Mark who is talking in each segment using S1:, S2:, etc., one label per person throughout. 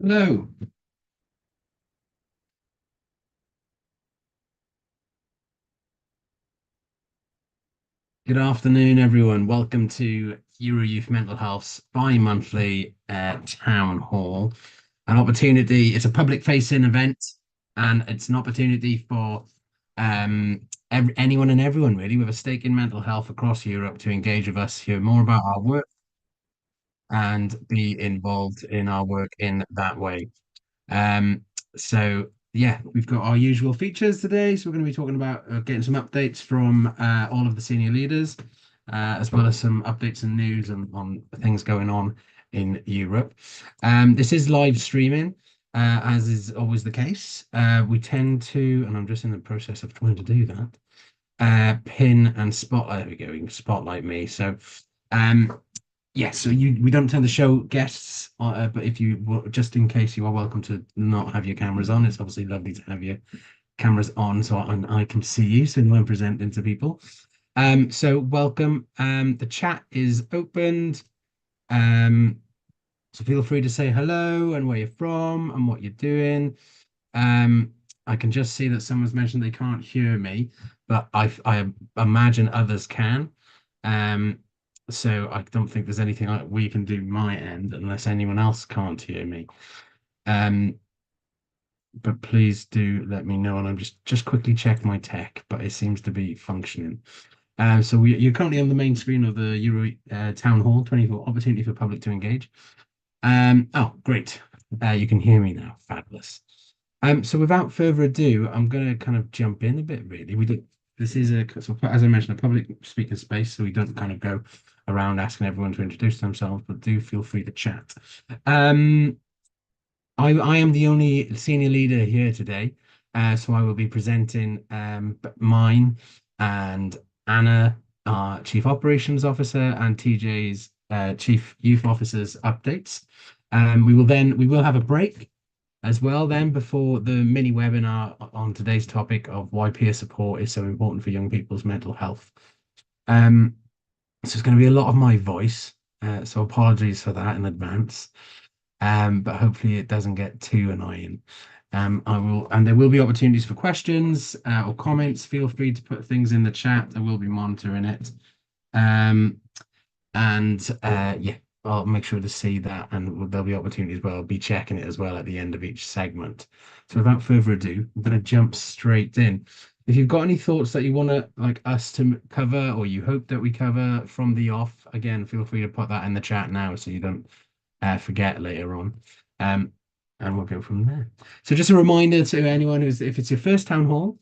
S1: Hello, good afternoon, everyone. Welcome to Euro Youth Mental Health's bi-monthly town hall. An opportunity, it's a public-facing event, and it's an opportunity for anyone and everyone really with a stake in mental health across Europe to engage with us, hear more about our work, and be involved in our work in that way. Um, so yeah, we've got our usual features today. So we're going to be talking about getting some updates from all of the senior leaders, as well as some updates and news on things going on in Europe. This is live streaming, as is always the case. We tend to, and I'm just in the process of trying to do that, pin and spotlight. There we go. You can spotlight me. So um, yes, so we don't tend to show guests, but if you just in case you are welcome to not have your cameras on. It's obviously lovely to have your cameras on so I can see you so when I'm presenting to people. So welcome. The chat is opened. Um, so feel free to say hello and where you're from and what you're doing. Um, I can just see that someone's mentioned they can't hear me, but I imagine others can. Um, so I don't think there's anything we can do my end unless anyone else can't hear me. Um, but please do let me know, and I'm just quickly check my tech, but it seems to be functioning. So you're currently on the main screen of the Euro Town Hall, 24 opportunity for public to engage. Oh, great. You can hear me now. Fabulous. So without further ado, I'm going to kind of jump in a bit, really. This is so as I mentioned, a public speaking space, so we don't kind of go around asking everyone to introduce themselves, but do feel free to chat. Um, I am the only senior leader here today, so I will be presenting mine and Anna, our Chief Operations Officer, and TJ's Chief Youth Officer's updates. We will have a break as well then before the mini webinar on today's topic of why peer support is so important for young people's mental health. Um, so it's going to be a lot of my voice, so apologies for that in advance. But hopefully it doesn't get too annoying. And there will be opportunities for questions or comments. Feel free to put things in the chat. I will be monitoring it. Um, yeah, I'll make sure to see that, and there'll be opportunities where I'll be checking it as well at the end of each segment. So without further ado, I'm going to jump straight in. If you've got any thoughts that you want to like us to cover, or you hope that we cover from the off, again, feel free to put that in the chat now so you don't forget later on. Um, and we'll go from there. So just a reminder to anyone who's, if it's your first town hall,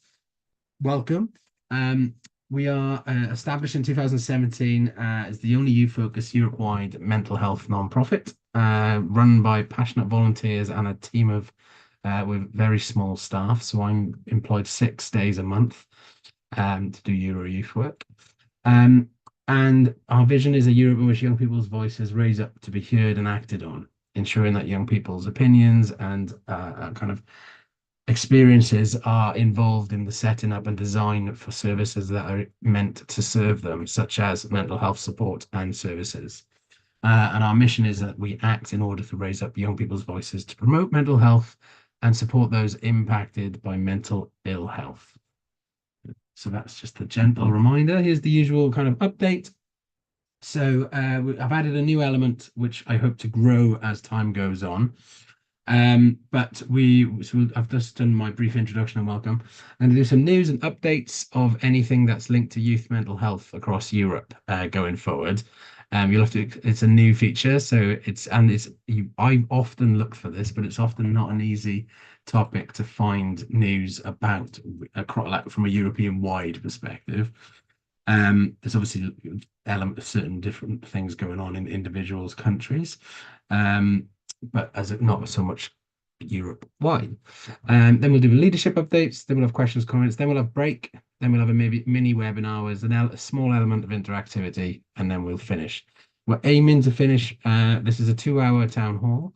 S1: welcome. Um, we are established in 2017 as the only youth-focused Europe-wide mental health non-profit, run by passionate volunteers and a team of with very small staff. So I'm employed 6 days a month to do Euro youth work. Um, and our vision is a Europe in which young people's voices raise up to be heard and acted on, ensuring that young people's opinions and kind of experiences are involved in the setting up and design for services that are meant to serve them, such as mental health support and services. And our mission is that we act in order to raise up young people's voices to promote mental health and support those impacted by mental ill health. So that's just a gentle reminder. Here's the usual kind of update. So I've added a new element which I hope to grow as time goes on. I've just done my brief introduction and welcome. I'm going to do some news and updates of anything that's linked to youth mental health across Europe going forward. You'll have to, it's a new feature, so I often look for this, but it's often not an easy topic to find news about across, like, from a European wide perspective. There's obviously element of certain different things going on in individuals' countries. But as not so much Europe wide. Then we'll do leadership updates. Then we'll have questions, comments. Then we'll have break. Then we'll have a maybe mini webinar with a small element of interactivity, and then we'll finish. We're aiming to finish. This is a 2-hour town hall.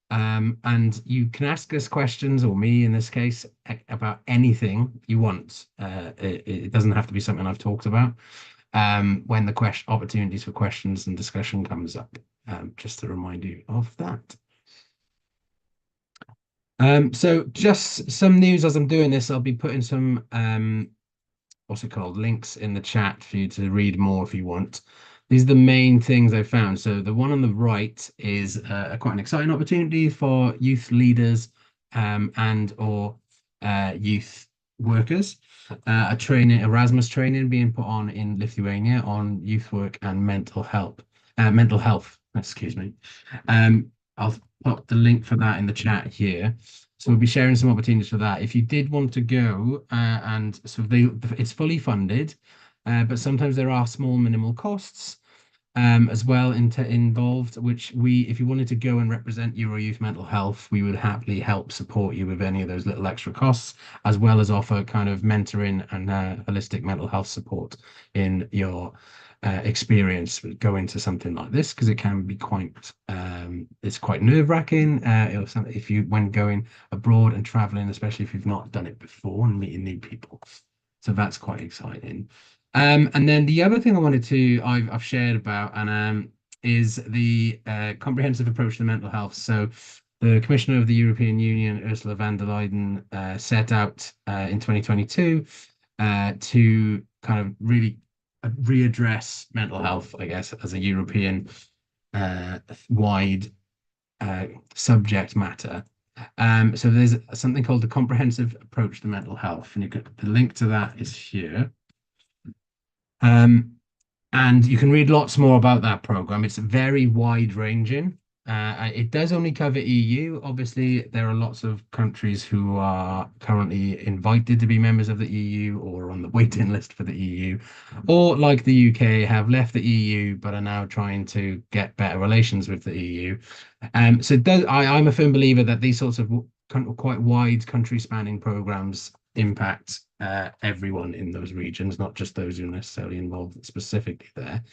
S1: And you can ask us questions, or me in this case, about anything you want. It doesn't have to be something I've talked about. When the question opportunities for questions and discussion comes up, just to remind you of that. So just some news as I'm doing this, I'll be putting some what's it called? Links in the chat for you to read more if you want. These are the main things I found. So the one on the right is quite an exciting opportunity for youth leaders and or youth workers. A training, Erasmus training being put on in Lithuania on youth work and mental health, excuse me. I'll put the link for that in the chat here. So we'll be sharing some opportunities for that. If you did want to go, and so it's fully funded, but sometimes there are small minimal costs as well involved, which if you wanted to go and represent Euro Youth Mental Health, we would happily help support you with any of those little extra costs, as well as offer kind of mentoring and holistic mental health support in your experience going to something like this, because it can be it's quite nerve-wracking if you when going abroad and traveling, especially if you've not done it before and meeting new people. So that's quite exciting. And then the other thing I've shared about is the comprehensive approach to mental health. So the Commissioner of the European Union, Ursula von der Leyen, set out in 2022 to kind of really readdress mental health, I guess, as a European wide subject matter. So there's something called the comprehensive approach to mental health, and the link to that is here. Um, and you can read lots more about that program. It's very wide ranging. It does only cover EU. Obviously, there are lots of countries who are currently invited to be members of the EU or on the waiting list for the EU, or like the UK, have left the EU but are now trying to get better relations with the EU. So I'm a firm believer that these sorts of quite wide country spanning programs impact everyone in those regions, not just those who are necessarily involved specifically there.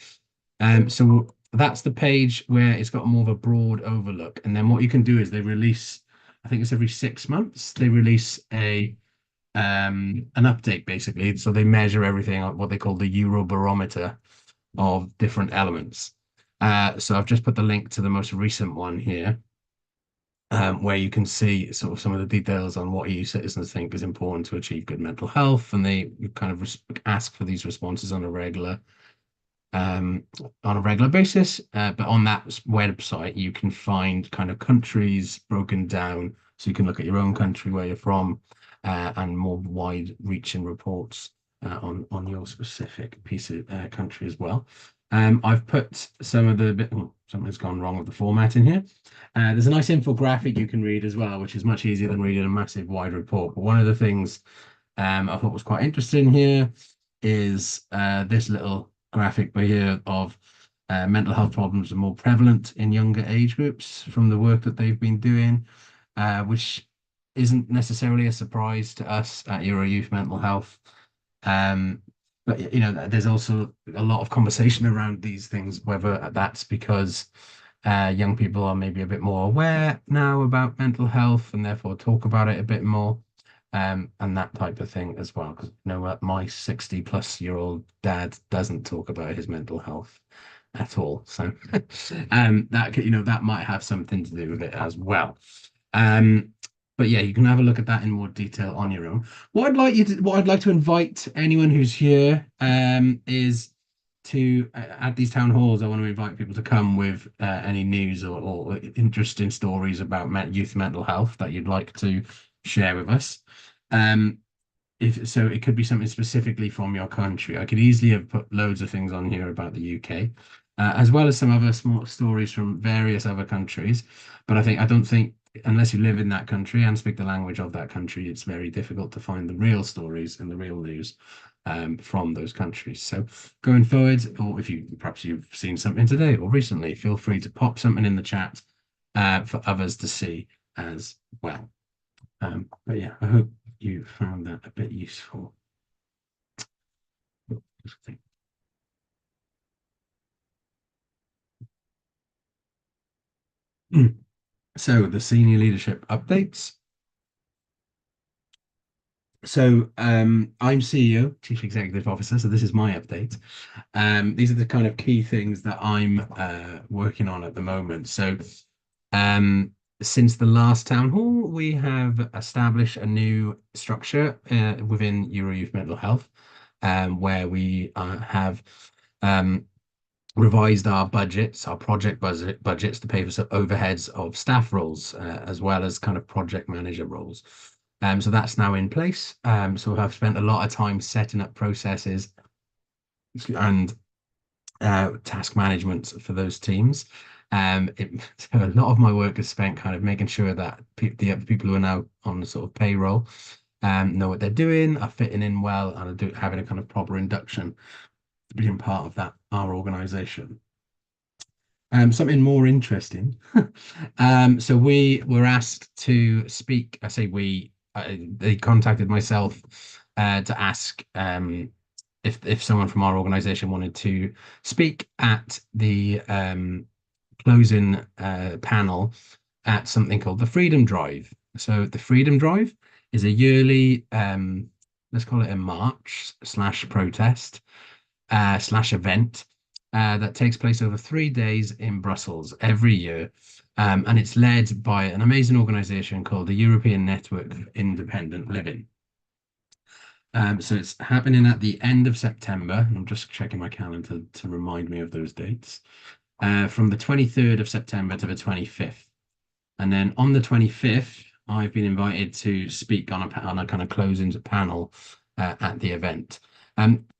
S1: So that's the page where it's got more of a broad overlook. And then what you can do is they release, I think it's every 6 months, they release an update basically. So they measure everything on what they call the Eurobarometer of different elements. So I've just put the link to the most recent one here, where you can see sort of some of the details on what EU citizens think is important to achieve good mental health, and they kind of ask for these responses um, on a regular basis. But on that website, you can find kind of countries broken down, so you can look at your own country where you're from, and more wide-reaching reports on your specific piece of country as well. I've put some of the bit. Oh, something's gone wrong with the format in here. There's a nice infographic you can read as well, which is much easier than reading a massive wide report. But one of the things I thought was quite interesting here is this little graphic by here of mental health problems are more prevalent in younger age groups from the work that they've been doing, which isn't necessarily a surprise to us at Euro Youth Mental Health. But you know, there's also a lot of conversation around these things, whether that's because young people are maybe a bit more aware now about mental health and therefore talk about it a bit more, and that type of thing as well. Because you know what, my 60-plus-year-old dad doesn't talk about his mental health at all. So that might have something to do with it as well. Um, but yeah, you can have a look at that in more detail on your own. What I'd like to invite anyone who's here is to at these town halls. I want to invite people to come with any news or interesting stories about youth mental health that you'd like to share with us. Um, if so, it could be something specifically from your country. I could easily have put loads of things on here about the UK, as well as some other small stories from various other countries. But I don't think unless you live in that country and speak the language of that country, it's very difficult to find the real stories and the real news from those countries. So going forward, or if perhaps you've seen something today or recently, feel free to pop something in the chat for others to see as well. But yeah, I hope you found that a bit useful. So the senior leadership updates. So I'm CEO, Chief Executive Officer, so this is my update. These are the kind of key things that I'm working on at the moment. So Since the last town hall, we have established a new structure within Euro Youth Mental Health, where we have um, revised our budgets, our project budgets to pay for some overheads of staff roles, as well as kind of project manager roles. So that's now in place. So I've spent a lot of time setting up processes and task management for those teams. So a lot of my work is spent kind of making sure that the people who are now on the sort of payroll know what they're doing, are fitting in well, and having a kind of proper induction, being part of that our organization. Something more interesting. So we were asked to speak. I say we. They contacted myself to ask if someone from our organization wanted to speak at the closing panel at something called the Freedom Drive. So the Freedom Drive is a yearly, let's call it a march slash protest slash event that takes place over 3 days in Brussels every year. And it's led by an amazing organization called the European Network of Independent Living. So it's happening at the end of September. I'm just checking my calendar to remind me of those dates. From the 23rd of September to the 25th. And then on the 25th, I've been invited to speak on a kind of closing panel at the event.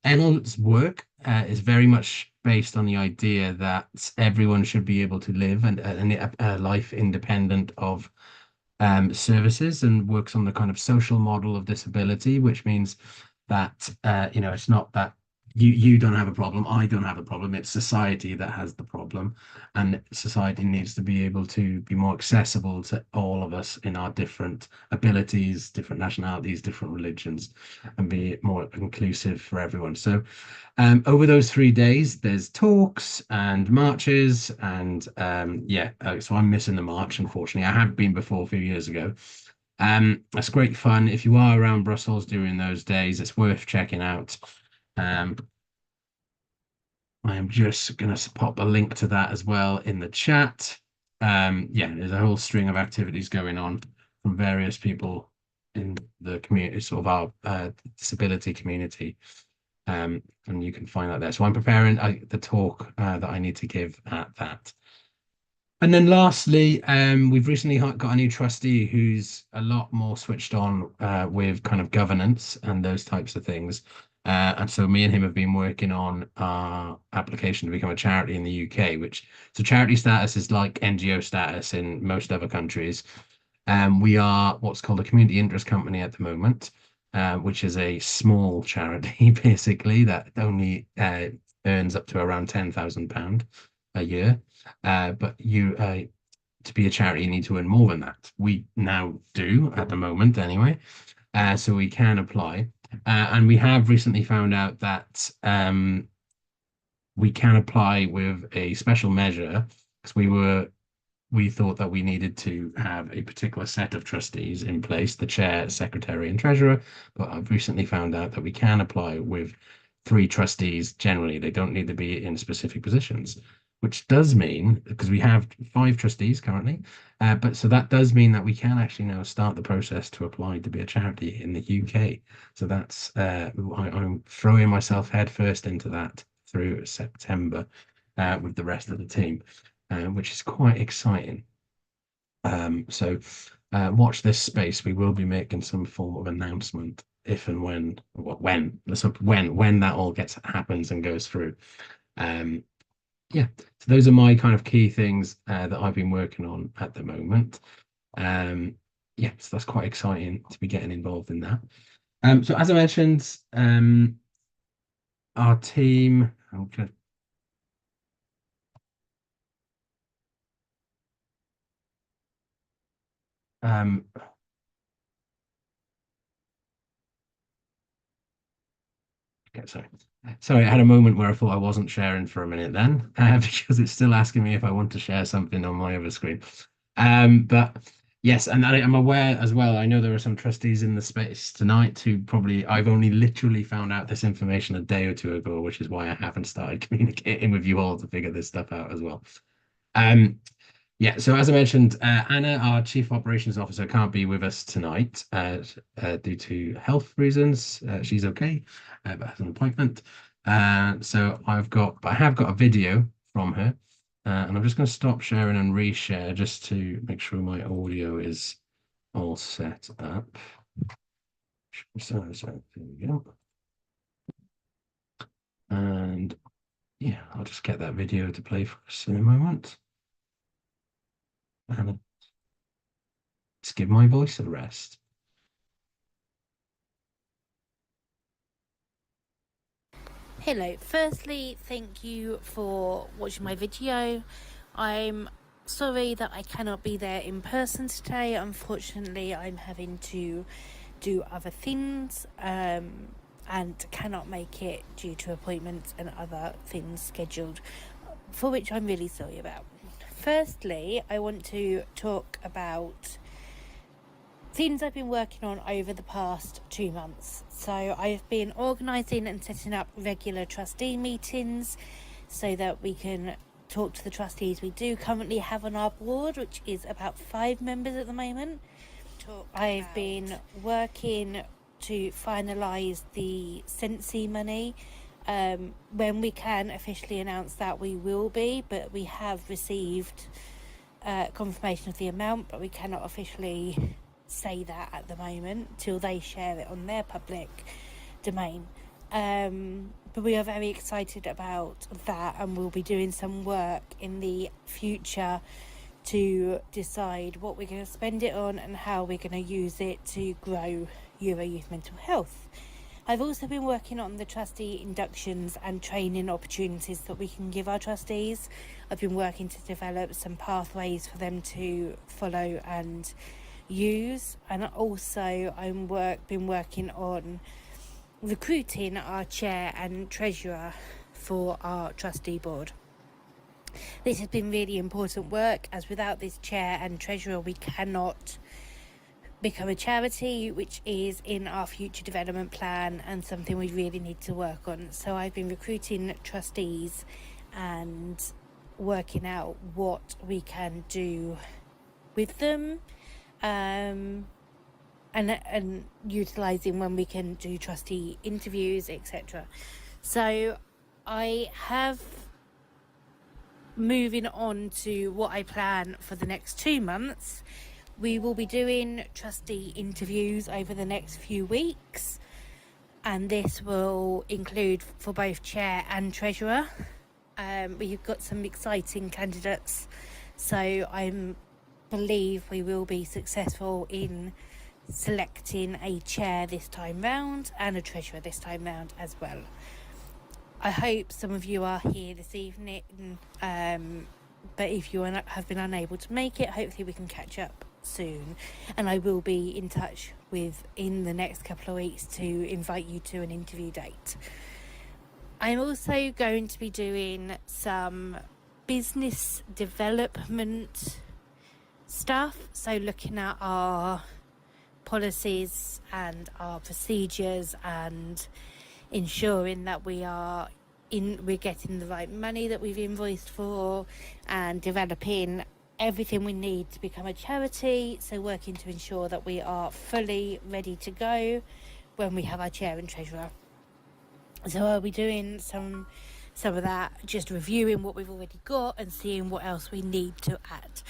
S1: Emil's work is very much based on the idea that everyone should be able to live a life independent of services, and works on the kind of social model of disability, which means that it's not that you don't have a problem, I don't have a problem. It's society that has the problem, and society needs to be able to be more accessible to all of us in our different abilities, different nationalities, different religions, and be more inclusive for everyone. So over those 3 days, there's talks and marches, and so I'm missing the march, unfortunately. I have been before a few years ago. It's great fun. If you are around Brussels during those days, it's worth checking out. Um, I am just going to pop a link to that as well in the chat. There's a whole string of activities going on from various people in the community, sort of our disability community. And you can find that there. So I'm preparing the talk that I need to give at that. And then lastly, we've recently got a new trustee who's a lot more switched on with kind of governance and those types of things. And so me and him have been working on our application to become a charity in the UK, so charity status is like NGO status in most other countries. We are what's called a community interest company at the moment, which is a small charity, basically, that only earns up to around £10,000 a year. But to be a charity, you need to earn more than that. We now do at the moment, anyway. So we can apply. And we have recently found out that we can apply with a special measure, because we thought that we needed to have a particular set of trustees in place, the chair, secretary, and treasurer. But I've recently found out that we can apply with 3 trustees generally. They don't need to be in specific positions, which does mean, because we have 5 trustees currently, but so that does mean that we can actually now start the process to apply to be a charity in the UK. So I'm throwing myself headfirst into that through September with the rest of the team, which is quite exciting. So watch this space. We will be making some form of announcement if and when that all happens and goes through. Yeah, so those are my kind of key things that I've been working on at the moment. So that's quite exciting to be getting involved in that. So as I mentioned, our team. Okay. Um, okay, sorry, I had a moment where I thought I wasn't sharing for a minute then, because it's still asking me if I want to share something on my other screen. But yes, and I'm aware as well. I know there are some trustees in the space tonight who I've only literally found out this information a day or two ago, which is why I haven't started communicating with you all to figure this stuff out as well. Um, Yeah, so as I mentioned, Anna, our Chief Operations Officer, can't be with us tonight due to health reasons. She's okay, but has an appointment. But I have got a video from her, and I'm just going to stop sharing and reshare just to make sure my audio is all set up. So there we go. And yeah, I'll just get that video to play for us in a moment. And let's give my voice a rest.
S2: Hello, firstly, thank you for watching my video. I'm sorry that I cannot be there in person today. Unfortunately, I'm having to do other things and cannot make it due to appointments and other things scheduled, for which I'm really sorry about. Firstly, I want to talk about things I've been working on over the past 2 months. So I've been organising and setting up regular trustee meetings so that we can talk to the trustees we do currently have on our board, which is about 5 members at the moment. I've been working to finalise the Sensi money. When we can officially announce that, we will be, but we have received confirmation of the amount, but we cannot officially say that at the moment till they share it on their public domain. But we are very excited about that, and we'll be doing some work in the future to decide what we're going to spend it on and how we're going to use it to grow Euro Youth Mental Health. I've also been working on the trustee inductions and training opportunities that we can give our trustees. I've been working to develop some pathways for them to follow and use, and also been working on recruiting our chair and treasurer for our trustee board. This has been really important work, as without this chair and treasurer we cannot become a charity, which is in our future development plan and something we really need to work on. So I've been recruiting trustees and working out what we can do with them, and utilising when we can do trustee interviews, etc. So I have, moving on to what I plan for the next 2 months, we will be doing trustee interviews over the next few weeks, and this will include for both chair and treasurer. We've got some exciting candidates, so I believe we will be successful in selecting a chair this time round and a treasurer this time round as well. I hope some of you are here this evening, but if you have been unable to make it, hopefully we can catch up soon, and I will be in touch in the next couple of weeks to invite you to an interview date. I'm also going to be doing some business development stuff, so looking at our policies and our procedures and ensuring that we're getting the right money that we've invoiced for, and developing everything we need to become a charity, so working to ensure that we are fully ready to go when we have our chair and treasurer. So I'll be doing some of that, just reviewing what we've already got and seeing what else we need to add.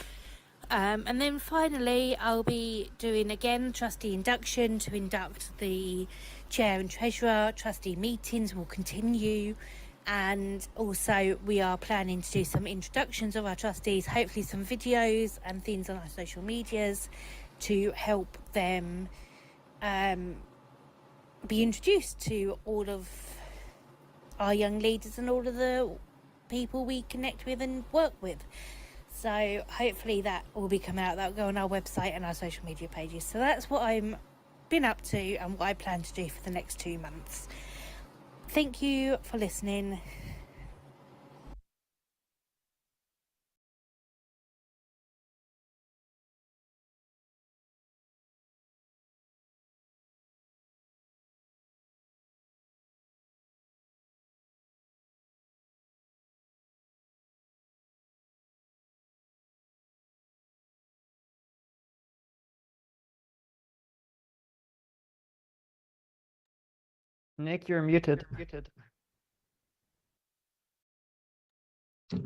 S2: And then finally, I'll be doing again trustee induction to induct the chair and treasurer. Trustee meetings will continue, and also we are planning to do some introductions of our trustees, hopefully some videos and things on our social medias to help them be introduced to all of our young leaders and all of the people we connect with and work with. So hopefully that will be coming out. That will go on our website and our social media pages. So that's what I'm been up to and what I plan to do for the next 2 months. Thank you for listening.
S3: Nick, you're muted.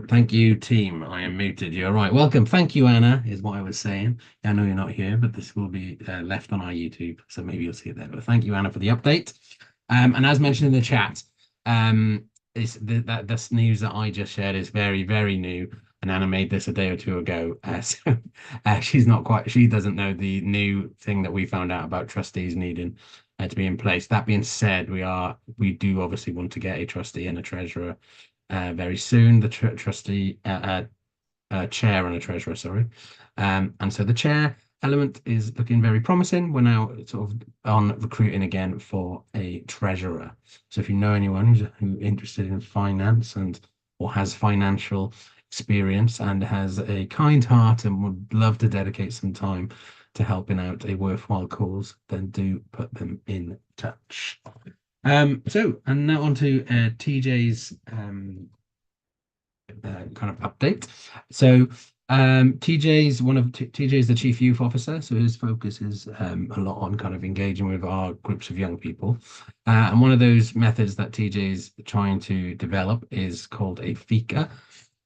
S1: Thank you, team. I am muted. You're right. Welcome. Thank you, Anna, is what I was saying. I know you're not here, but this will be left on our YouTube, so maybe you'll see it there. But thank you, Anna, for the update. And as mentioned in the chat, this news that I just shared is very, very new. And Anna made this a day or two ago, so she's not quite. She doesn't know the new thing that we found out about trustees needing to be in place. That being said, we do obviously want to get a trustee and a treasurer very soon. The trustee chair and a treasurer, sorry. And so the chair element is looking very promising. We're now sort of on recruiting again for a treasurer. So if you know anyone who's interested in finance and or has financial experience and has a kind heart and would love to dedicate some time to helping out a worthwhile cause, then do put them in touch. And now on to TJ's kind of update. So TJ's the chief youth officer, so his focus is a lot on kind of engaging with our groups of young people. And one of those methods that TJ's trying to develop is called a fika.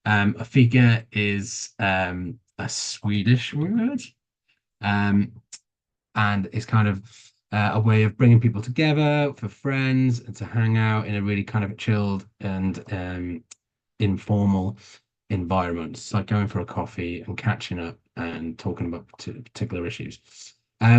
S1: A fika is a Swedish word, um, and it's kind of a way of bringing people together for friends and to hang out in a really kind of chilled and informal environments. It's like going for a coffee and catching up and talking about particular issues.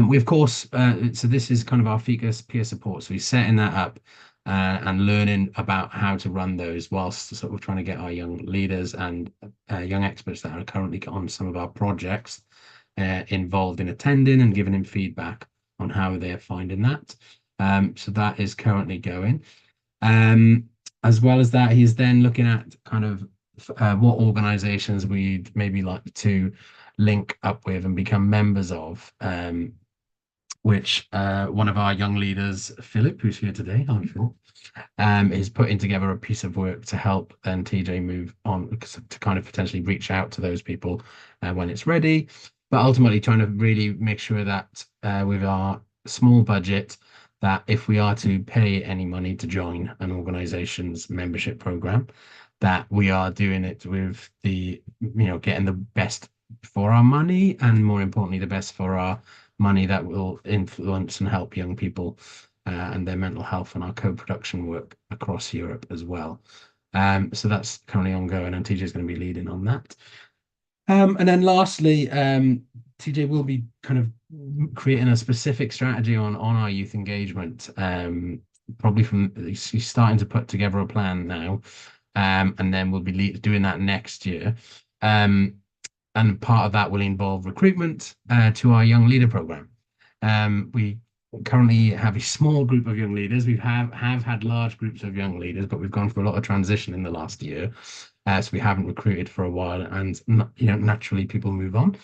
S1: We of course, so this is kind of our Fika's peer support. So we're setting that up and learning about how to run those whilst sort of trying to get our young leaders and young experts that are currently on some of our projects involved in attending and giving him feedback on how they're finding that. So that is currently going. As well as that, he's then looking at kind of what organizations we'd maybe like to link up with and become members of, which one of our young leaders, Philip, who's here today, I'm sure, is putting together a piece of work to help then TJ move on to kind of potentially reach out to those people when it's ready, but ultimately trying to really make sure that with our small budget, that if we are to pay any money to join an organization's membership program, that we are doing it with getting the best for our money and more importantly, the best for our money that will influence and help young people and their mental health and our co-production work across Europe as well. So that's currently ongoing and TJ is going to be leading on that. And then lastly, TJ will be kind of creating a specific strategy on our youth engagement. Probably he's starting to put together a plan now, and then we'll be doing that next year. And part of that will involve recruitment to our young leader program. We currently have a small group of young leaders. We have had large groups of young leaders, but we've gone through a lot of transition in the last year. So we haven't recruited for a while, and naturally people move on.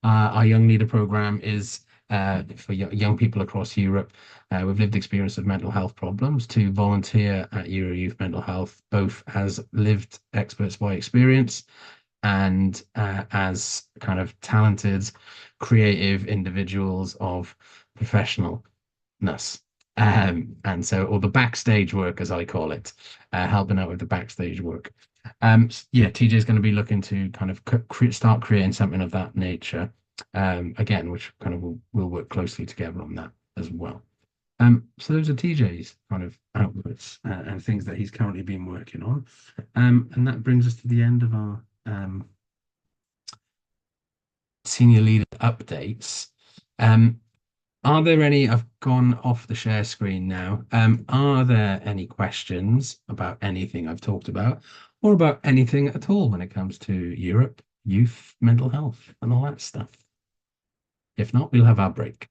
S1: Our young leader program is for young people across Europe with lived experience of mental health problems to volunteer at Euro Youth Mental Health, both as lived experts by experience and as kind of talented, creative individuals of professionalness. And so, or the backstage work, as I call it, helping out with the backstage work. TJ is going to be looking to kind of start creating something of that nature, again, which kind of will work closely together on that as well. So those are TJ's kind of outputs and things that he's currently been working on. And that brings us to the end of our senior leader updates. Are there any? I've gone off the share screen now. Are there any questions about anything I've talked about or about anything at all when it comes to Europe, youth, mental health, and all that stuff? If not, we'll have our break.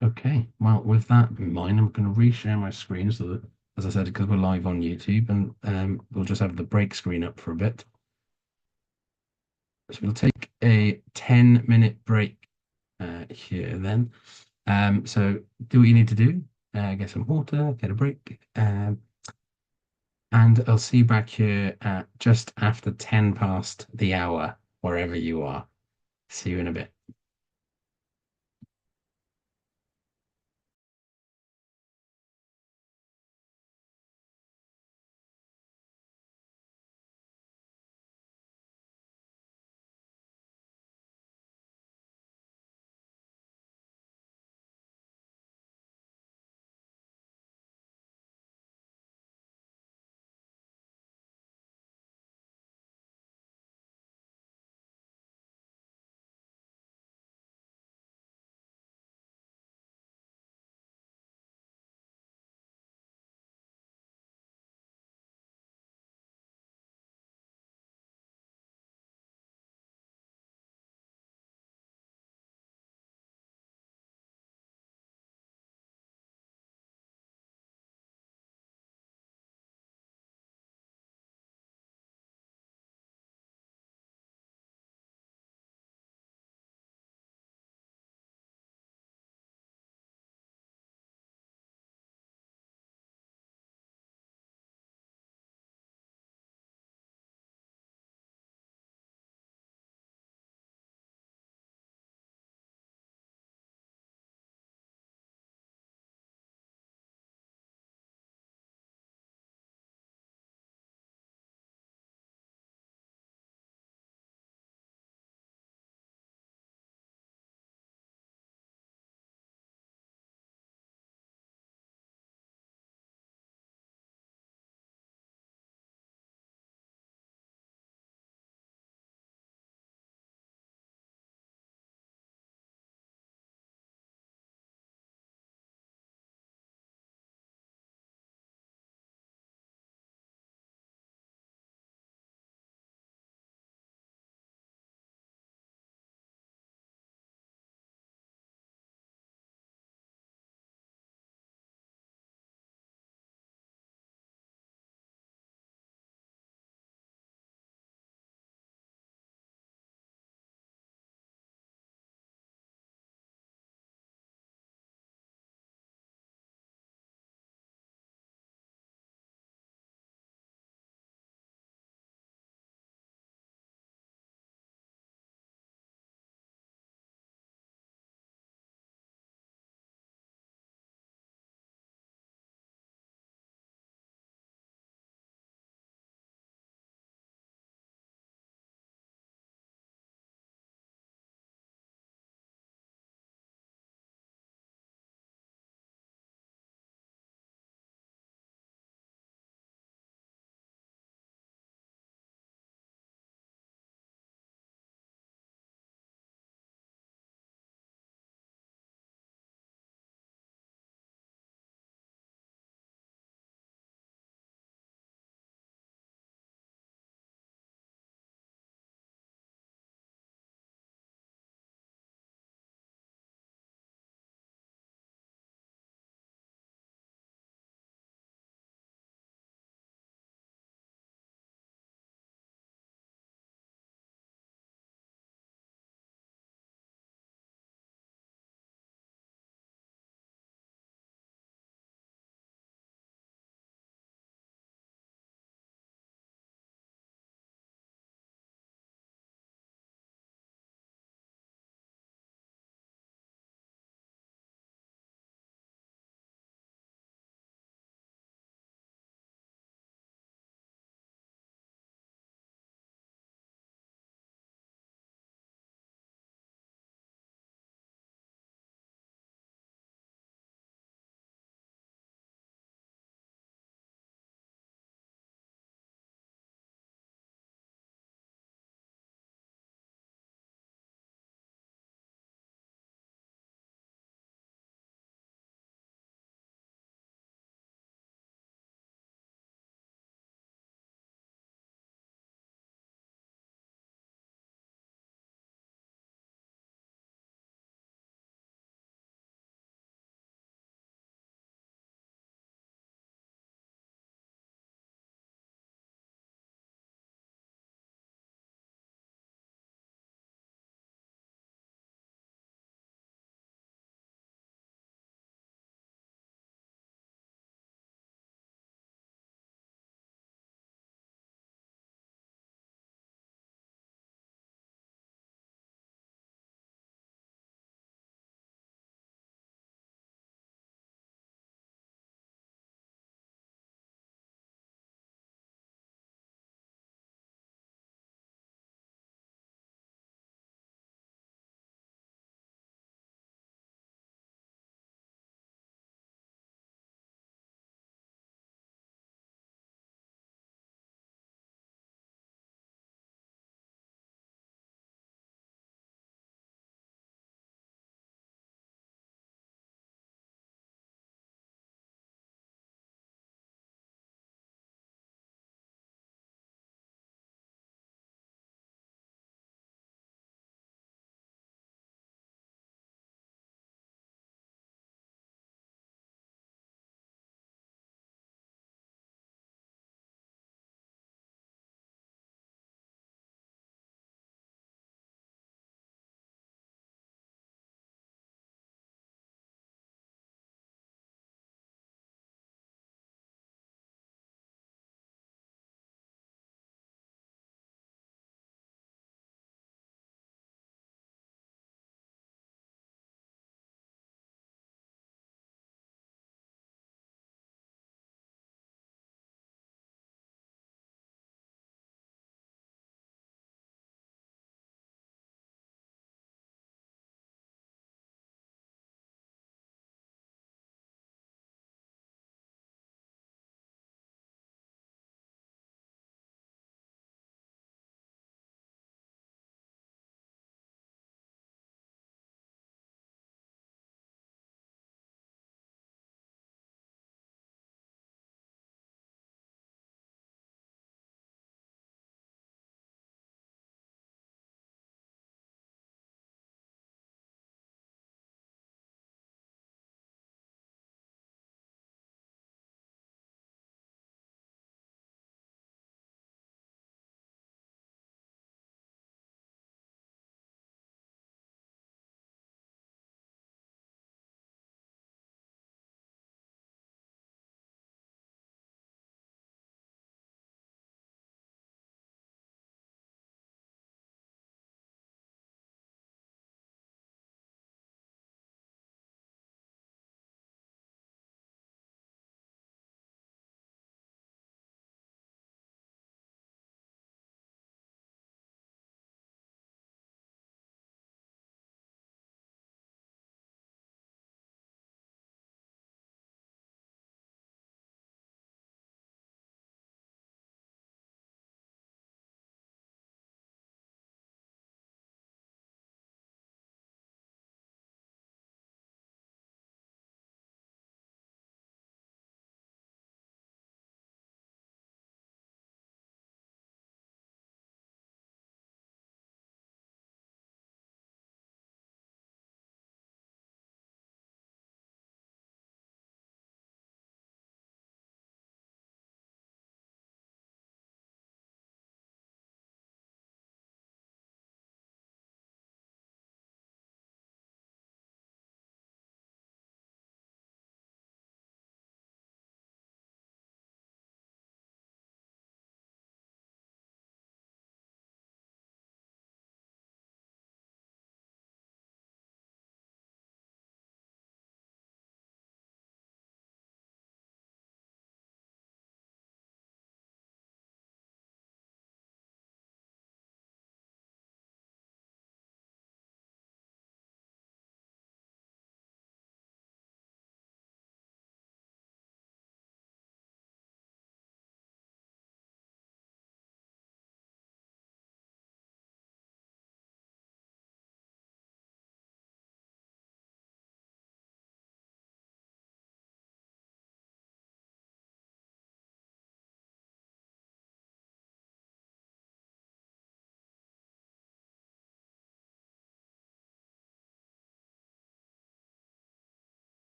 S1: Okay, well, with that in mind, I'm going to reshare my screen so that, as I said, because we're live on YouTube, and we'll just have the break screen up for a bit. So we'll take a 10-minute break here then. So do what you need to do. Get some water, get a break. And I'll see you back here at just after 10 past the hour, wherever you are. See you in a bit.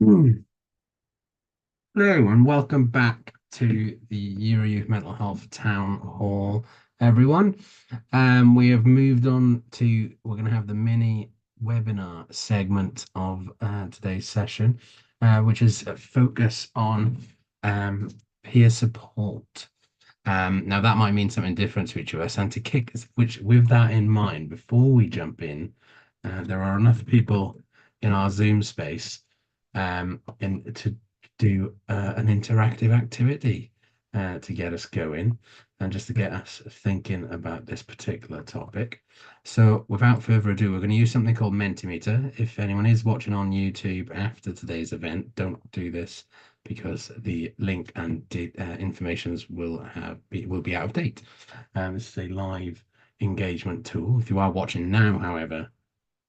S1: Hmm. Hello and welcome back to the Euro Youth Mental Health Town Hall, everyone. We have moved on to, we're going to have the mini webinar segment of today's session, which is a focus on um, peer support. Now that might mean something different to each of us, and to kick us, which with that in mind, before we jump in, there are enough people in our Zoom space to do an interactive activity to get us going and just to get us thinking about this particular topic. So without further ado, we're going to use something called Mentimeter. If anyone is watching on YouTube after today's event, don't do this because the link and informations will be out of date. This is a live engagement tool. If you are watching now, however,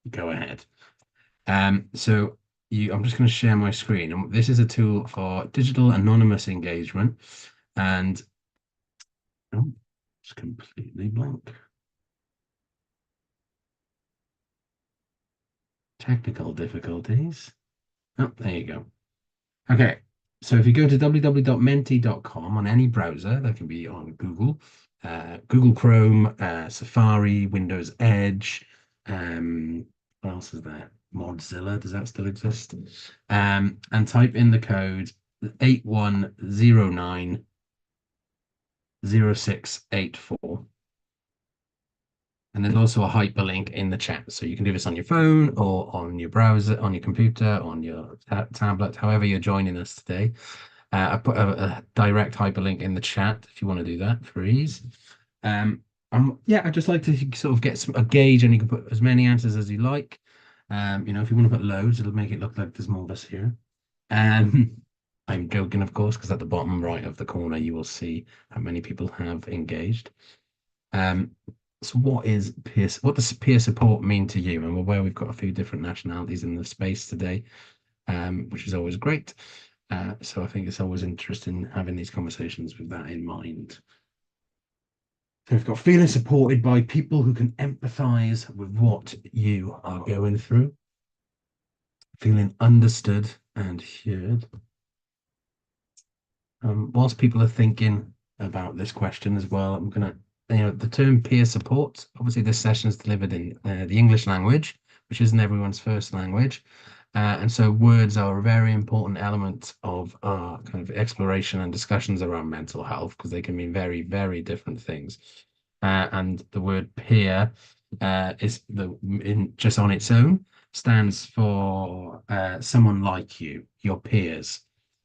S1: go ahead. I'm just going to share my screen, and this is a tool for digital anonymous engagement. And oh, it's completely blank. Technical difficulties. Oh, there you go. Okay, so if you go to www.menti.com on any browser, that can be on Google, Google Chrome, Safari, Windows Edge, what else is there? Mozilla, does that still exist? And type in the code 81090684. And there's also a hyperlink in the chat. So you can do this on your phone or on your browser, on your computer, on your tablet, however you're joining us today. I put a direct hyperlink in the chat if you want to do that for ease. Yeah, I'd just like to sort of get a gauge, and you can put as many answers as you like. If you want to put loads, it'll make it look like there's more of us here. I'm joking, of course, because at the bottom right of the corner, you will see how many people have engaged. Um, so what does peer support mean to you? And we're aware we've got a few different nationalities in the space today, which is always great. So I think it's always interesting having these conversations with that in mind. So we've got feeling supported by people who can empathize with what you are going through, feeling understood and heard. Whilst people are thinking about this question as well, I'm going to, the term peer support, obviously this session is delivered in the English language, which isn't everyone's first language. And so words are a very important element of our kind of exploration and discussions around mental health because they can mean very, very different things. And the word peer just on its own stands for someone like you, your peers.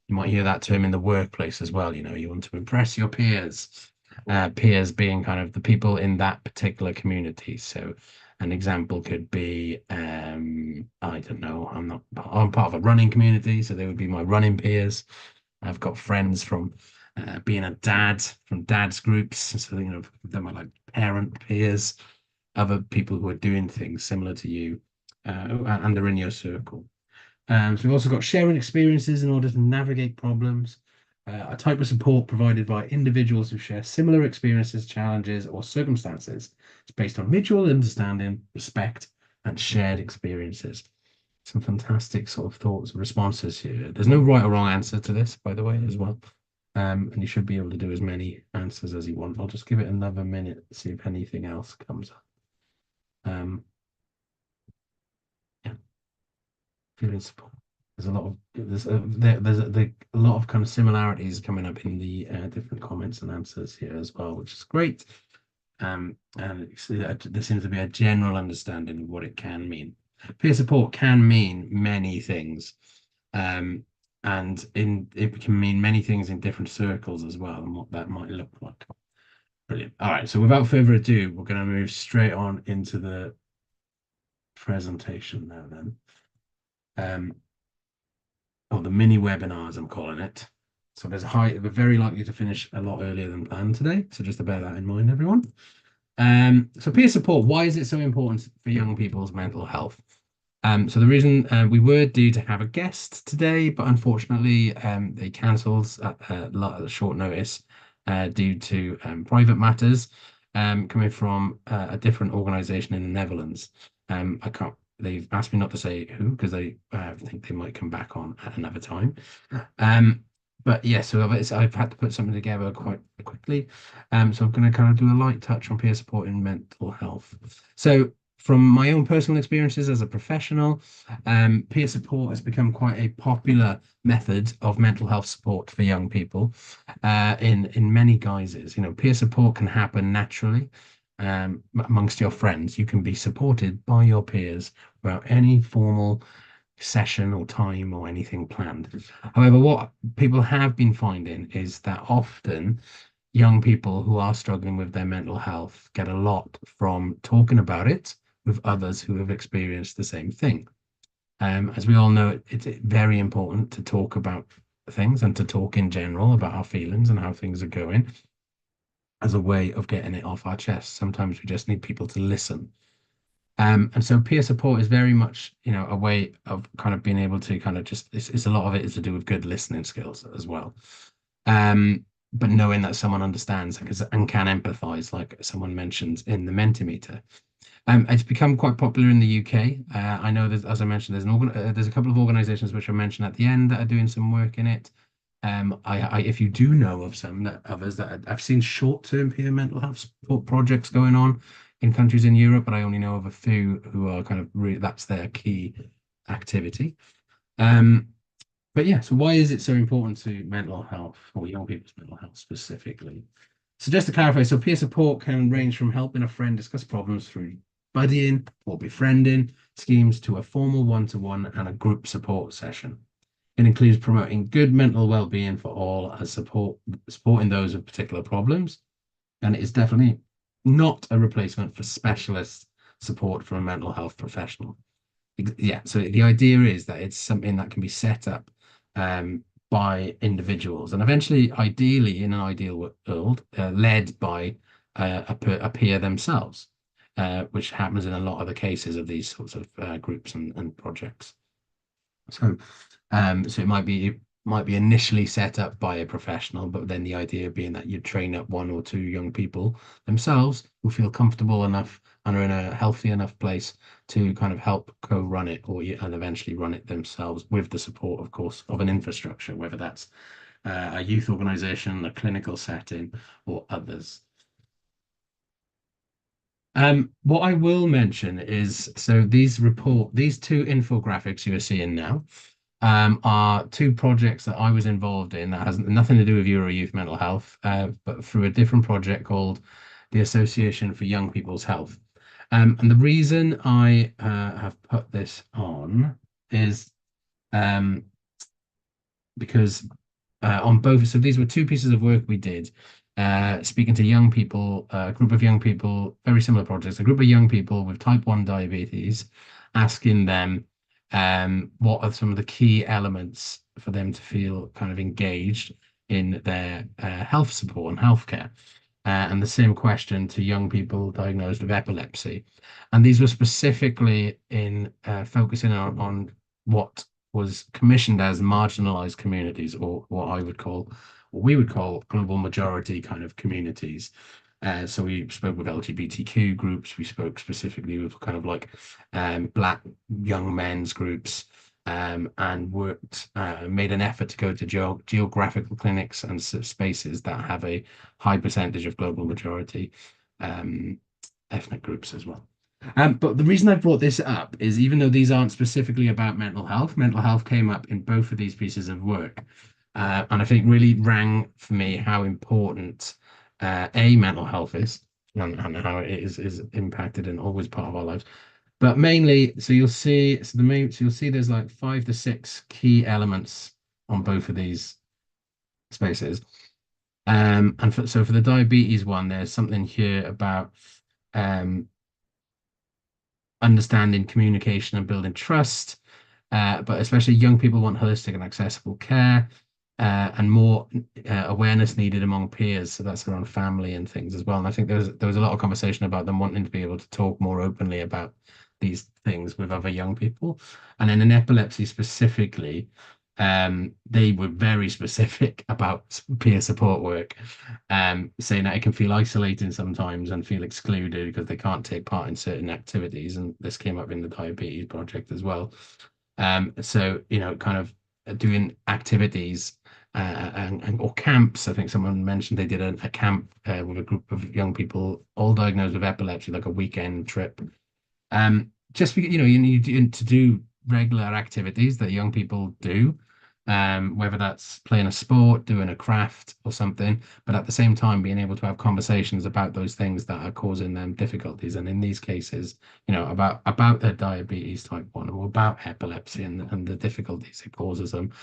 S1: You might hear that term in the workplace as well. You want to impress your peers. Peers being kind of the people in that particular community. So an example could be, I don't know, I'm part of a running community, so they would be my running peers. I've got friends from being a dad, from dad's groups. So, they're my like parent peers, other people who are doing things similar to you, and they're in your circle. So we've also got sharing experiences in order to navigate problems. A type of support provided by individuals who share similar experiences, challenges, or circumstances. It's based on mutual understanding, respect, and shared experiences. Some fantastic sort of thoughts and responses here. There's no right or wrong answer to this, by the way, as well. And you should be able to do as many answers as you want. I'll just give it another minute, see if anything else comes up. Yeah, feeling support. There's a lot of kind of similarities coming up in the different comments and answers here as well, which is great. And there seems to be a general understanding of what it can mean. Peer support can mean many things, and it can mean many things in different circles as well, and what that might look like. Brilliant. All right, so without further ado, we're going to move straight on into the presentation now then. Or the mini webinars, I'm calling it. So we're very likely to finish a lot earlier than planned today. So just to bear that in mind, everyone. So peer support, why is it so important for young people's mental health? So the reason we were due to have a guest today, but unfortunately they cancelled at short notice due to private matters coming from a different organisation in the Netherlands. they've asked me not to say who because they think they might come back on at another time. Um, but yeah, so I've had to put something together quite quickly. So I'm going to kind of do a light touch on peer support in mental health. So from my own personal experiences as a professional, peer support has become quite a popular method of mental health support for young people, in many guises. You know, peer support can happen naturally. Amongst your friends, you can be supported by your peers without any formal session or time or anything planned. However, what people have been finding is that often young people who are struggling with their mental health get a lot from talking about it with others who have experienced the same thing. As we all know, it's very important to talk about things and to talk in general about our feelings and how things are going as a way of getting it off our chest. Sometimes we just need people to listen. And so peer support is very much, a way of kind of being able to kind of just, it's a lot of it is to do with good listening skills as well. But knowing that someone understands and can empathize, like someone mentioned in the Mentimeter. It's become quite popular in the UK. I know there's, as I mentioned, there's a couple of organisations which I mentioned at the end that are doing some work in it. If you do know of others that I've seen short-term peer mental health support projects going on in countries in Europe, but I only know of a few who are kind of that's their key activity. Um, but yeah, so why is it so important to mental health or young people's mental health specifically? So just to clarify, so peer support can range from helping a friend discuss problems through buddying or befriending schemes to a formal one-to-one and a group support session. It includes promoting good mental well-being for all as supporting those with particular problems, and it is definitely not a replacement for specialist support from a mental health professional. Yeah, so the idea is that it's something that can be set up by individuals and eventually, ideally, in an ideal world, led by a peer themselves, which happens in a lot of the cases of these sorts of groups and projects. So, so it might be initially set up by a professional, but then the idea being that you train up one or two young people themselves who feel comfortable enough and are in a healthy enough place to kind of help co-run it and eventually run it themselves with the support, of course, of an infrastructure, whether that's a youth organization, a clinical setting, or others. What I will mention is so these two infographics you are seeing now are two projects that I was involved in that has nothing to do with Euro Youth Mental Health, but through a different project called the Association for Young People's Health. And the reason I have put this on is um, because on both, so these were two pieces of work we did, speaking to young people, a group of young people, very similar projects, a group of young people with type 1 diabetes, asking them what are some of the key elements for them to feel kind of engaged in their health support and healthcare. And the same question to young people diagnosed with epilepsy. And these were specifically in focusing on what was commissioned as marginalized communities, or what we would call global majority kind of communities. So we spoke with LGBTQ groups. We spoke specifically with kind of like Black young men's groups, and made an effort to go to geographical clinics and spaces that have a high percentage of global majority um, ethnic groups as well. But the reason I brought this up is even though these aren't specifically about mental health came up in both of these pieces of work. And I think really rang for me how important mental health is and how it is impacted and always part of our lives. But mainly, so you'll see there's like 5 to 6 key elements on both of these spaces. So for the diabetes one, there's something here about um, understanding communication and building trust. But especially young people want holistic and accessible care, and more awareness needed among peers. So that's around family and things as well. And I think there was a lot of conversation about them wanting to be able to talk more openly about these things with other young people. And then in epilepsy specifically, They were very specific about peer support work, saying that it can feel isolating sometimes and feel excluded because they can't take part in certain activities. And this came up in the diabetes project as well. So, kind of doing activities and or camps. I think someone mentioned they did a camp with a group of young people, all diagnosed with epilepsy, like a weekend trip. Just because, you need to do regular activities that young people do, whether that's playing a sport, doing a craft or something, but at the same time being able to have conversations about those things that are causing them difficulties. And in these cases, about their diabetes type 1 or about epilepsy and the difficulties it causes them.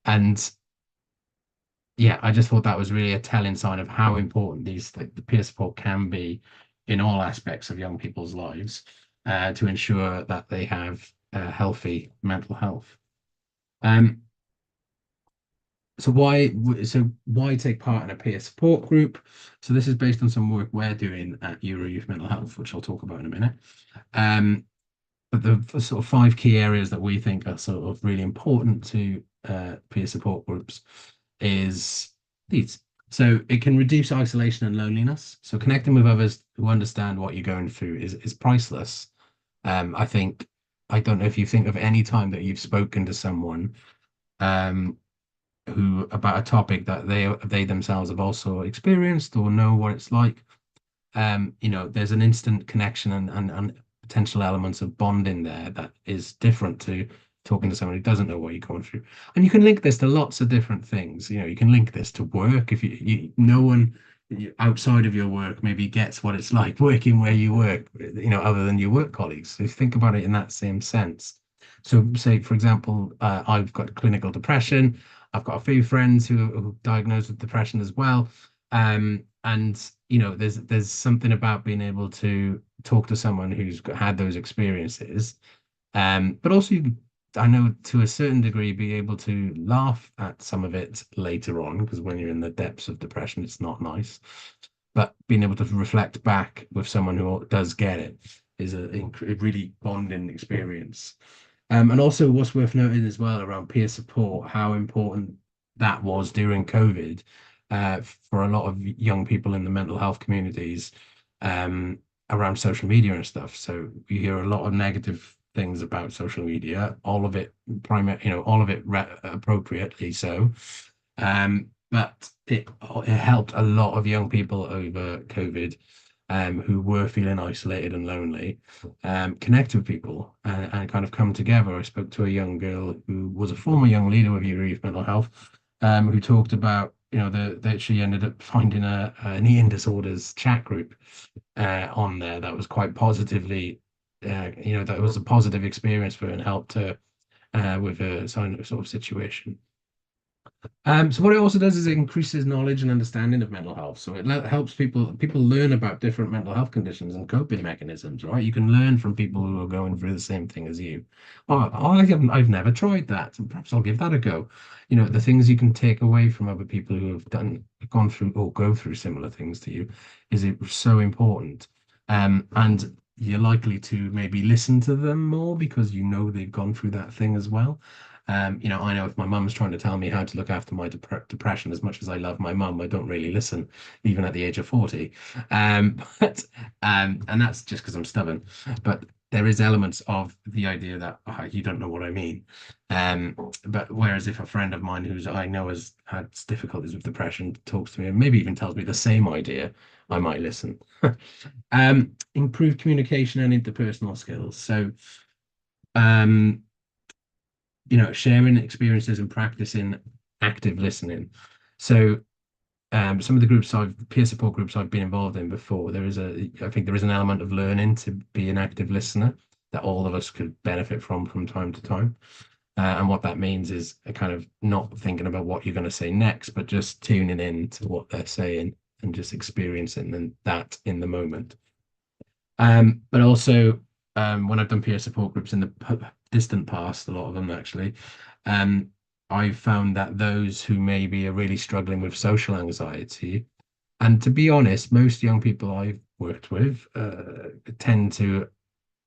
S1: And yeah, I just thought that was really a telling sign of how important the peer support can be in all aspects of young people's lives, to ensure that they have healthy mental health. Um, so why take part in a peer support group? So this is based on some work we're doing at Euro Youth Mental Health, which I'll talk about in a minute. Um, but the sort of 5 key areas that we think are sort of really important to peer support groups is these. So it can reduce isolation and loneliness. So connecting with others who understand what you're going through is priceless. I think I don't know if you think of any time that you've spoken to someone um, who about a topic that they themselves have also experienced or know what it's like. There's an instant connection and potential elements of bonding there that is different to talking to someone who doesn't know what you're going through. And you can link this to lots of different things. You can link this to work. If no one outside of your work maybe gets what it's like working where you work, other than your work colleagues. So think about it in that same sense. So say, for example, I've got clinical depression. I've got a few friends who are diagnosed with depression as well. And there's something about being able to talk to someone who's had those experiences, but also I know to a certain degree be able to laugh at some of it later on, because when you're in the depths of depression, it's not nice. But being able to reflect back with someone who does get it is a really bonding experience. And also, what's worth noting as well around peer support, how important that was during COVID, for a lot of young people in the mental health communities, um, around social media and stuff. So you hear a lot of negative things about social media, all of it all of it appropriately so. But it helped a lot of young people over COVID, who were feeling isolated and lonely, connect with people and kind of come together. I spoke to a young girl who was a former young leader with Youth Mental Health, who talked about, that she ended up finding an eating disorders chat group on there that was quite positively, that was a positive experience for her and helped her with a sort of situation. So what it also does is it increases knowledge and understanding of mental health. So it helps people learn about different mental health conditions and coping mechanisms, right? You can learn from people who are going through the same thing as you. I've never tried that, and perhaps I'll give that a go. The things you can take away from other people who have gone through or go through similar things to you is it so important. And you're likely to maybe listen to them more because they've gone through that thing as well. I know if my mum's trying to tell me how to look after my depression, as much as I love my mum, I don't really listen, even at the age of 40. And that's just because I'm stubborn. But there is elements of the idea that you don't know what I mean. But whereas if a friend of mine who's I know has had difficulties with depression talks to me and maybe even tells me the same idea, I might listen. Improved communication and interpersonal skills. So, sharing experiences and practicing active listening. So, some of the peer support groups I've been involved in before, I think there is an element of learning to be an active listener that all of us could benefit from time to time. And what that means is a kind of not thinking about what you're going to say next, but just tuning in to what they're saying and just experiencing that in the moment. But also, when I've done peer support groups in the distant past, a lot of them actually, I've found that those who maybe are really struggling with social anxiety, and to be honest, most young people I've worked with tend to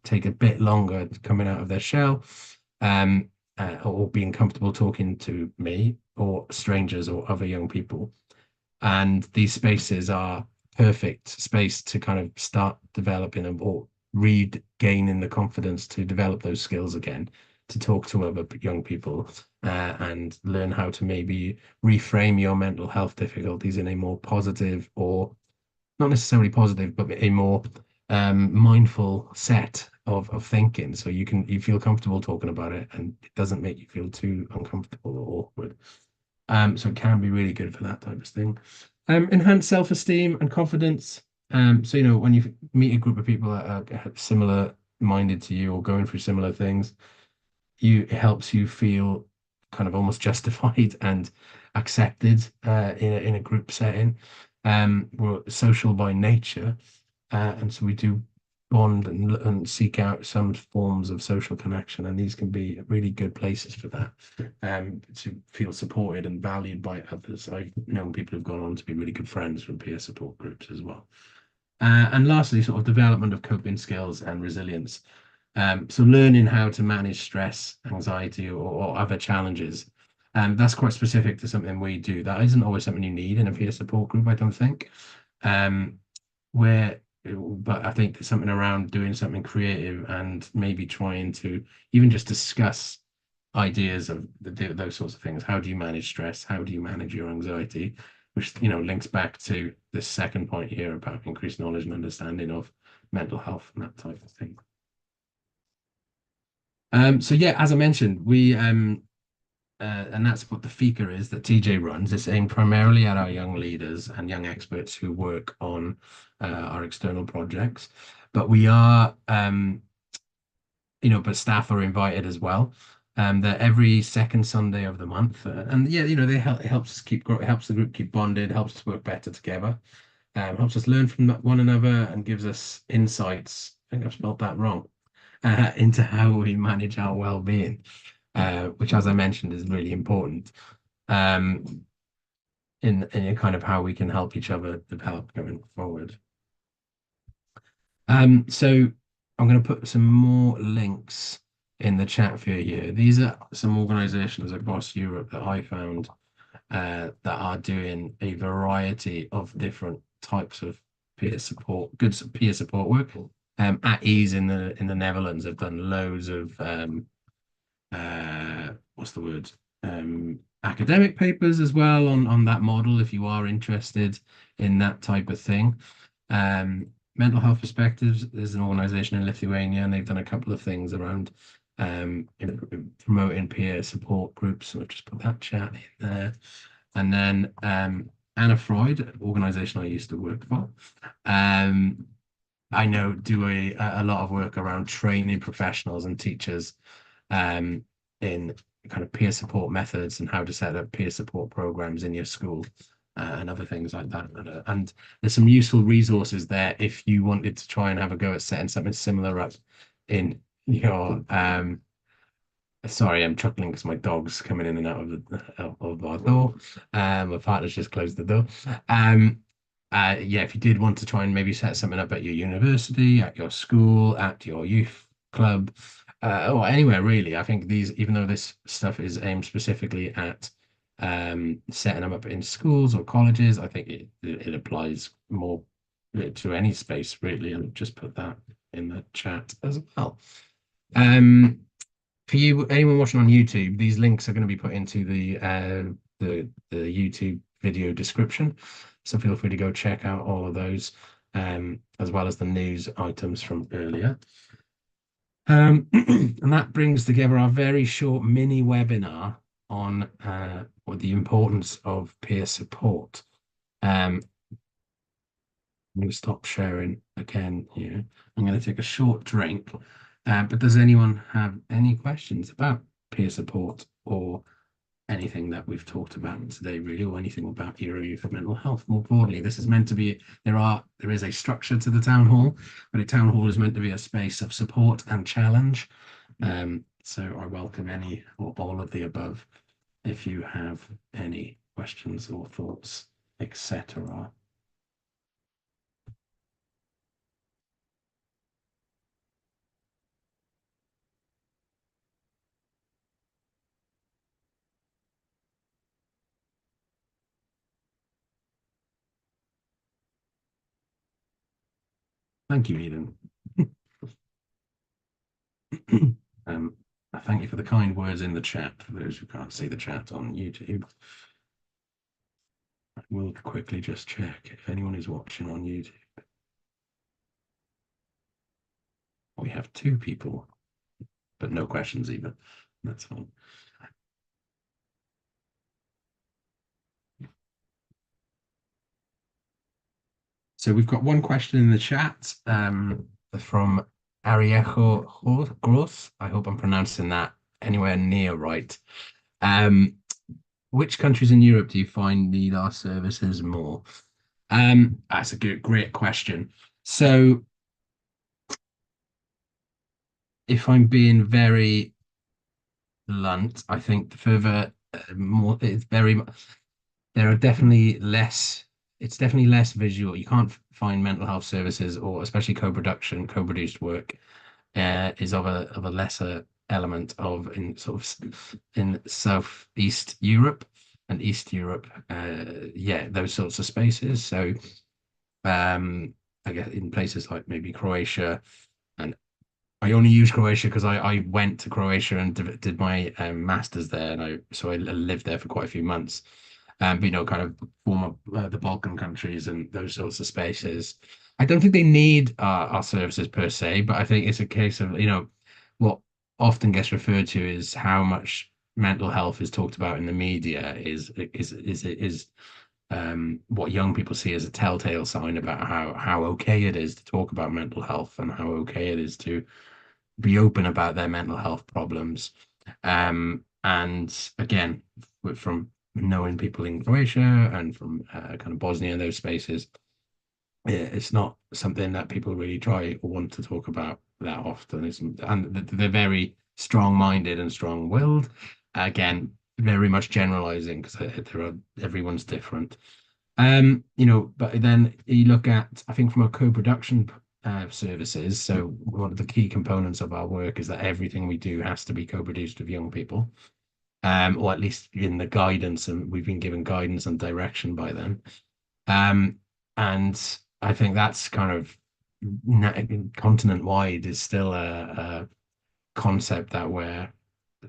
S1: take a bit longer coming out of their shell. or being comfortable talking to me or strangers or other young people. And these spaces are perfect space to kind of start developing or regaining the confidence to develop those skills again, to talk to other young people and learn how to maybe reframe your mental health difficulties in a more positive or not necessarily positive, but a more mindful set of thinking. So you feel comfortable talking about it and it doesn't make you feel too uncomfortable or awkward. So it can be really good for that type of thing. Enhance self-esteem and confidence. So when you meet a group of people that are similar minded to you or going through similar things, it helps you feel kind of almost justified and accepted in a group setting. We're social by nature, and so we do bond and seek out some forms of social connection, and these can be really good places for that, to feel supported and valued by others. I've known people who've gone on to be really good friends from peer support groups as well. And lastly, sort of development of coping skills and resilience. So learning how to manage stress, anxiety, or other challenges. That's quite specific to something we do. That isn't always something you need in a peer support group, I don't think. Um, where, but I think there's something around doing something creative and maybe trying to even just discuss ideas of those sorts of things. How do you manage stress? How do you manage your anxiety? Which, links back to the second point here about increased knowledge and understanding of mental health and that type of thing. So yeah, as I mentioned, we and that's what the FICA is that TJ runs. It's aimed primarily at our young leaders and young experts who work on our external projects. But we are, but staff are invited as well. They're every second Sunday of the month, and yeah, they help. It helps us it helps the group keep bonded, helps us work better together, helps us learn from one another, and gives us insights. I think I've spelled that wrong. Into how we manage our well-being, which, as I mentioned, is really important um, in kind of how we can help each other develop going forward. So I'm going to put some more links in the chat for you here. These are some organizations across Europe that I found that are doing a variety of different types of good peer support work. At Ease in the Netherlands have done loads of what's the word? Academic papers as well on that model if you are interested in that type of thing. Mental Health Perspectives is an organization in Lithuania, and they've done a couple of things around promoting peer support groups. So I've just put that chat in there. And then Anna Freud, organization I used to work for. I know do a lot of work around training professionals and teachers in kind of peer support methods and how to set up peer support programs in your school and other things like that. And there's some useful resources there if you wanted to try and have a go at setting something similar up in your sorry, I'm chuckling because my dog's coming in and out of our door. My partner's just closed the door. Yeah, if you did want to try and maybe set something up at your university, at your school, at your youth club, or anywhere really, I think even though this stuff is aimed specifically at setting them up in schools or colleges, I think it applies more to any space really. And just put that in the chat as well. For you, anyone watching on YouTube, these links are going to be put into the YouTube video description. So feel free to go check out all of those, as well as the news items from earlier. And that brings together our very short mini webinar on the importance of peer support. I'm going to stop sharing again here. I'm going to take a short drink. But does anyone have any questions about peer support or anything that we've talked about today, really, or anything about your youth mental health more broadly? This is meant to be, there is a structure to the town hall, but a town hall is meant to be a space of support and challenge. So I welcome any or all of the above if you have any questions or thoughts, etc. Thank you, Eden. Um, I thank you for the kind words in the chat. For those who can't see the chat on YouTube, I will quickly just check if anyone is watching on YouTube. We have two people, but no questions either. That's fine. So we've got one question in the chat from Ariejo Gross. I hope I'm pronouncing that anywhere near right. Um, which countries in Europe do you find need our services more? That's a great question. So if I'm being very blunt, I think the further more it's very there are definitely less it's definitely less visual. You can't find mental health services or especially co-production, co-produced work is of a lesser element of in sort of in Southeast Europe and East Europe. Yeah, those sorts of spaces. So I guess in places like maybe Croatia, and I only use Croatia because I went to Croatia and did my master's there, and I lived there for quite a few months. But, kind of former the Balkan countries and those sorts of spaces. I don't think they need our services per se, but I think it's a case of, what often gets referred to is how much mental health is talked about in the media is what young people see as a telltale sign about how okay it is to talk about mental health and how okay it is to be open about their mental health problems. And again, from knowing people in Croatia and from kind of Bosnia and those spaces, it's not something that people really try or want to talk about that often. And they're very strong-minded and strong-willed. Again, very much generalizing because everyone's different. But then you look at, I think from a co-production services, so one of the key components of our work is that everything we do has to be co-produced with young people, or at least in the guidance, and we've been given guidance and direction by them. Um, and I think that's kind of continent-wide is still a concept that we're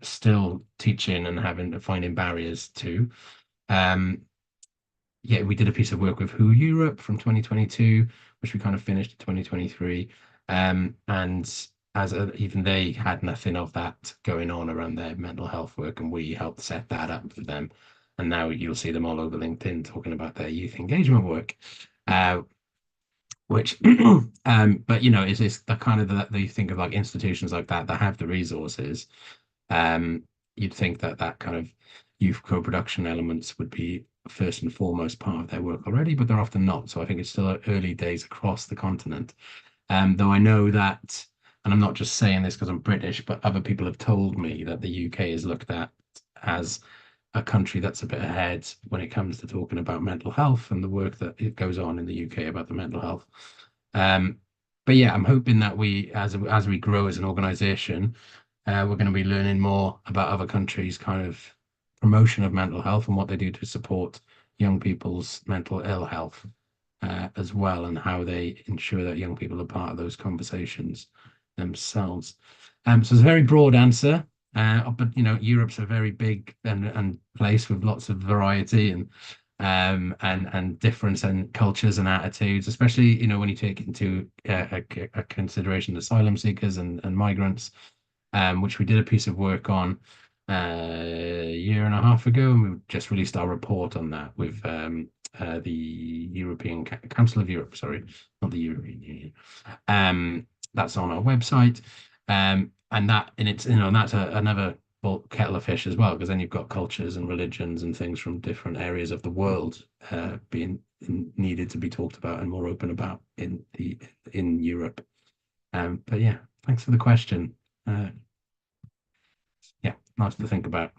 S1: still teaching and having to finding barriers to. Um, yeah, we did a piece of work with Who Europe from 2022, which we kind of finished in 2023. And even they had nothing of that going on around their mental health work, and we helped set that up for them. And now you'll see them all over LinkedIn talking about their youth engagement work, uh, which, but is the kind of that you think of like institutions like that have the resources. um, you'd think that that kind of youth co-production elements would be first and foremost part of their work already, but they're often not. So I think it's still early days across the continent. Though I know that, and I'm not just saying this because I'm British, but other people have told me that the UK is looked at as a country that's a bit ahead when it comes to talking about mental health and the work that it goes on in the UK about the mental health. Um, but yeah, I'm hoping that as we grow as an organization, we're going to be learning more about other countries' kind of promotion of mental health and what they do to support young people's mental ill health as well, and how they ensure that young people are part of those conversations themselves. So it's a very broad answer, but Europe's a very big and place with lots of variety and difference and cultures and attitudes, especially when you take into a consideration asylum seekers and migrants, which we did a piece of work on a year and a half ago, and we just released our report on that with the European Council of Europe, sorry, not the European Union. That's on our website, and that and it's that's another kettle of fish as well, because then you've got cultures and religions and things from different areas of the world being needed to be talked about and more open about in Europe. But yeah, thanks for the question. Uh, yeah, nice to think about.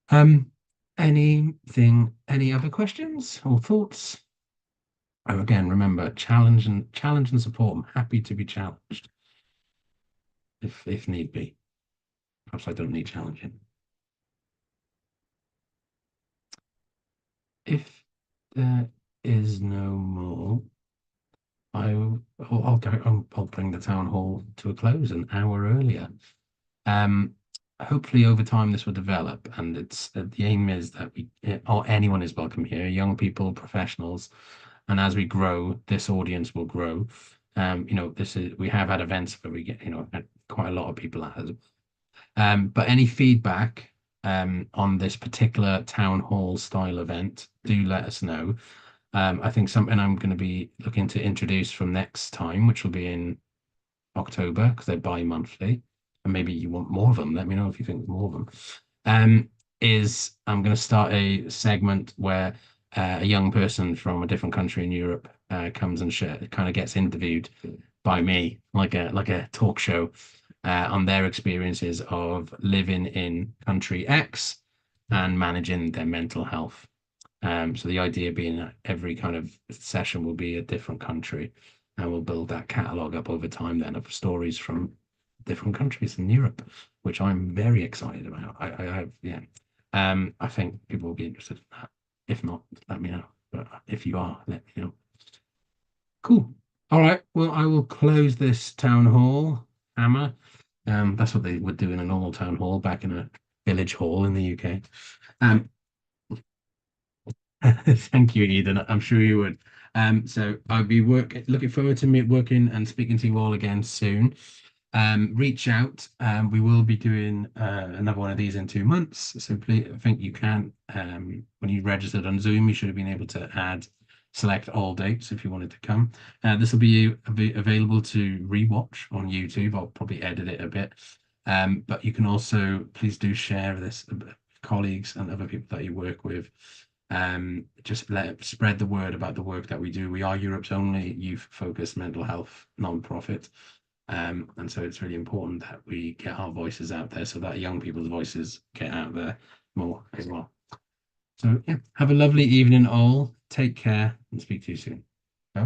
S1: Um, any other questions or thoughts? Oh, again, remember, challenge and support. I'm happy to be challenged if need be. Perhaps I don't need challenging. If there is no more, I'll bring the town hall to a close an hour earlier. Um, Hopefully over time this will develop, and it's the aim is that or anyone is welcome here, young people, professionals, and as we grow, this audience will grow. This is we have had events where we get had quite a lot of people at us. But any feedback on this particular town hall style event, do let us know. I think something I'm going to be looking to introduce from next time, which will be in October because they're bi-monthly, and maybe you want more of them. Let me know if you think more of them. Is I'm going to start a segment where a young person from a different country in Europe comes and kind of gets interviewed by me, like a talk show, on their experiences of living in country X and managing their mental health. So the idea being that every kind of session will be a different country, and we'll build that catalogue up over time then of stories from different countries in Europe, which I'm very excited about. Yeah. I think people will be interested in that. If not, let me know. But if you are, let me know. Cool. All right. Well, I will close this town hall, Hammer. That's what they would do in a normal town hall back in a village hall in the UK. Um, Thank you, Eden. I'm sure you would. So I'll be looking forward to me working and speaking to you all again soon. Reach out. We will be doing another one of these in 2 months. So please, I think you can. When you registered on Zoom, you should have been able to select all dates if you wanted to come. This will be available to rewatch on YouTube. I'll probably edit it a bit. But you can also please do share this with colleagues and other people that you work with. Just spread the word about the work that we do. We are Europe's only youth-focused mental health non-profit. And so it's really important that we get our voices out there so that young people's voices get out there more as well. So yeah, have a lovely evening all. Take care and speak to you soon. Bye.